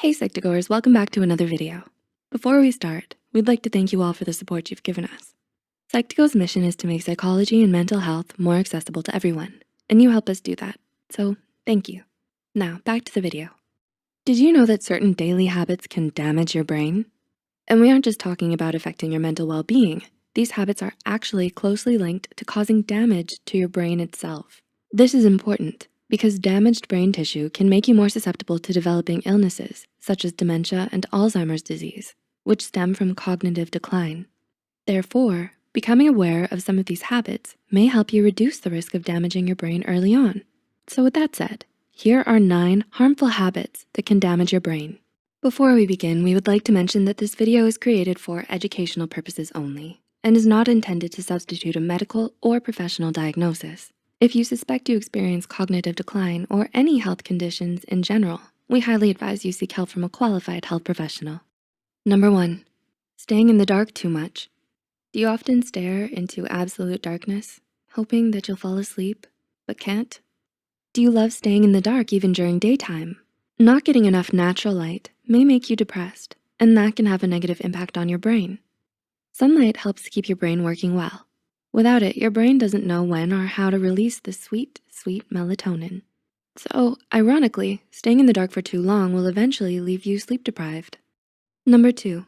Hey Psych2Goers, welcome back to another video. Before we start, we'd like to thank you all for the support you've given us. Psych2Go's mission is to make psychology and mental health more accessible to everyone, and you help us do that, so thank you. Now, back to the video. Did you know that certain daily habits can damage your brain? And we aren't just talking about affecting your mental well-being. These habits are actually closely linked to causing damage to your brain itself. This is important because damaged brain tissue can make you more susceptible to developing illnesses such as dementia and Alzheimer's disease, which stem from cognitive decline. Therefore, becoming aware of some of these habits may help you reduce the risk of damaging your brain early on. So with that said, here are 9 harmful habits that can damage your brain. Before we begin, we would like to mention that this video is created for educational purposes only and is not intended to substitute a medical or professional diagnosis. If you suspect you experience cognitive decline or any health conditions in general, we highly advise you seek help from a qualified health professional. Number 1, staying in the dark too much. Do you often stare into absolute darkness, hoping that you'll fall asleep, but can't? Do you love staying in the dark even during daytime? Not getting enough natural light may make you depressed, and that can have a negative impact on your brain. Sunlight helps to keep your brain working well. Without it, your brain doesn't know when or how to release the sweet, sweet melatonin. So, ironically, staying in the dark for too long will eventually leave you sleep deprived. Number 2,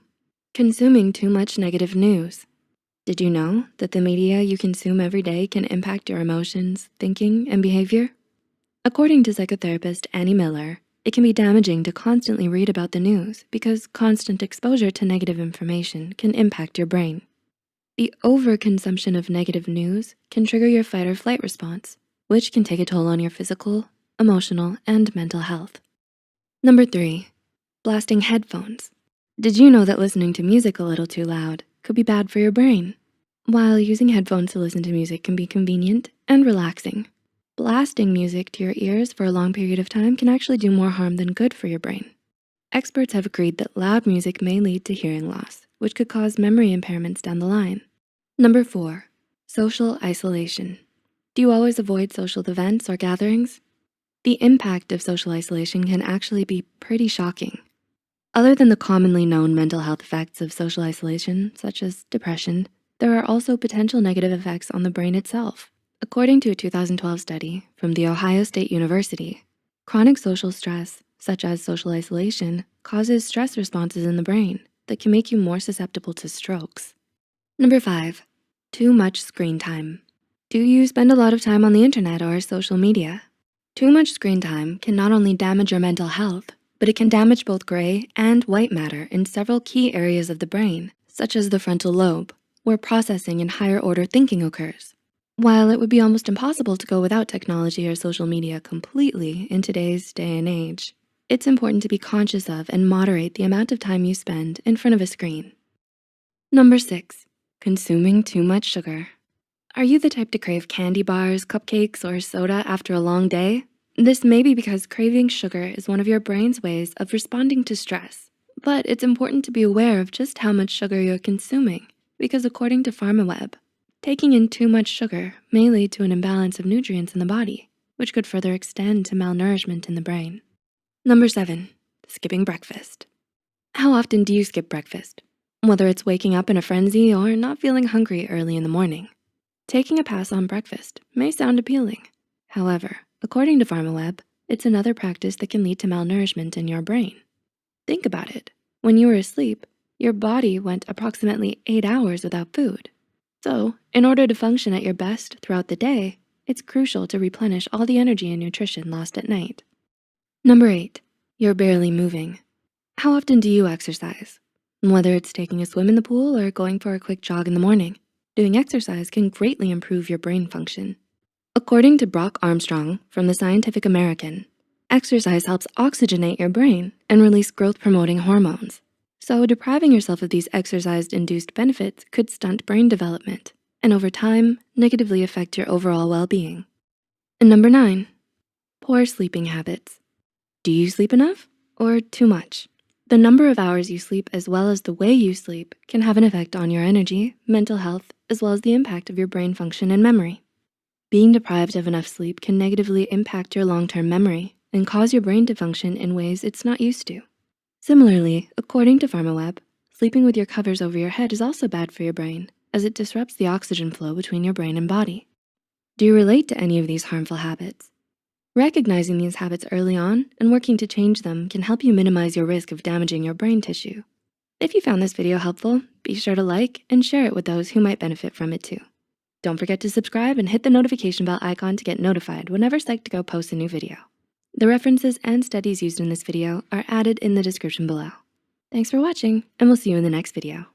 consuming too much negative news. Did you know that the media you consume every day can impact your emotions, thinking, and behavior? According to psychotherapist Annie Miller, it can be damaging to constantly read about the news because constant exposure to negative information can impact your brain. The overconsumption of negative news can trigger your fight or flight response, which can take a toll on your physical, emotional, and mental health. Number 3, blasting headphones. Did you know that listening to music a little too loud could be bad for your brain? While using headphones to listen to music can be convenient and relaxing, blasting music to your ears for a long period of time can actually do more harm than good for your brain. Experts have agreed that loud music may lead to hearing loss, which could cause memory impairments down the line. Number 4, social isolation. Do you always avoid social events or gatherings? The impact of social isolation can actually be pretty shocking. Other than the commonly known mental health effects of social isolation, such as depression, there are also potential negative effects on the brain itself. According to a 2012 study from The Ohio State University, chronic social stress, such as social isolation, causes stress responses in the brain that can make you more susceptible to strokes. Number 5, too much screen time. Do you spend a lot of time on the internet or social media? Too much screen time can not only damage your mental health, but it can damage both gray and white matter in several key areas of the brain, such as the frontal lobe, where processing and higher order thinking occurs. While it would be almost impossible to go without technology or social media completely in today's day and age, it's important to be conscious of and moderate the amount of time you spend in front of a screen. Number 6, consuming too much sugar. Are you the type to crave candy bars, cupcakes, or soda after a long day? This may be because craving sugar is one of your brain's ways of responding to stress, but it's important to be aware of just how much sugar you're consuming because according to PharmaWeb, taking in too much sugar may lead to an imbalance of nutrients in the body, which could further extend to malnourishment in the brain. Number 7, skipping breakfast. How often do you skip breakfast? Whether it's waking up in a frenzy or not feeling hungry early in the morning. Taking a pass on breakfast may sound appealing. However, according to PharmaWeb, it's another practice that can lead to malnourishment in your brain. Think about it. When you were asleep, your body went approximately 8 hours without food. So, in order to function at your best throughout the day, it's crucial to replenish all the energy and nutrition lost at night. Number 8, you're barely moving. How often do you exercise? Whether it's taking a swim in the pool or going for a quick jog in the morning, doing exercise can greatly improve your brain function. According to Brock Armstrong from the Scientific American, exercise helps oxygenate your brain and release growth-promoting hormones. So depriving yourself of these exercise-induced benefits could stunt brain development and over time, negatively affect your overall well-being. And number 9, poor sleeping habits. Do you sleep enough or too much? The number of hours you sleep as well as the way you sleep can have an effect on your energy, mental health, as well as the impact of your brain function and memory. Being deprived of enough sleep can negatively impact your long-term memory and cause your brain to function in ways it's not used to. Similarly, according to PharmaWeb, sleeping with your covers over your head is also bad for your brain, as it disrupts the oxygen flow between your brain and body. Do you relate to any of these harmful habits? Recognizing these habits early on and working to change them can help you minimize your risk of damaging your brain tissue. If you found this video helpful, be sure to like and share it with those who might benefit from it too. Don't forget to subscribe and hit the notification bell icon to get notified whenever Psych2Go posts a new video. The references and studies used in this video are added in the description below. Thanks for watching, and we'll see you in the next video.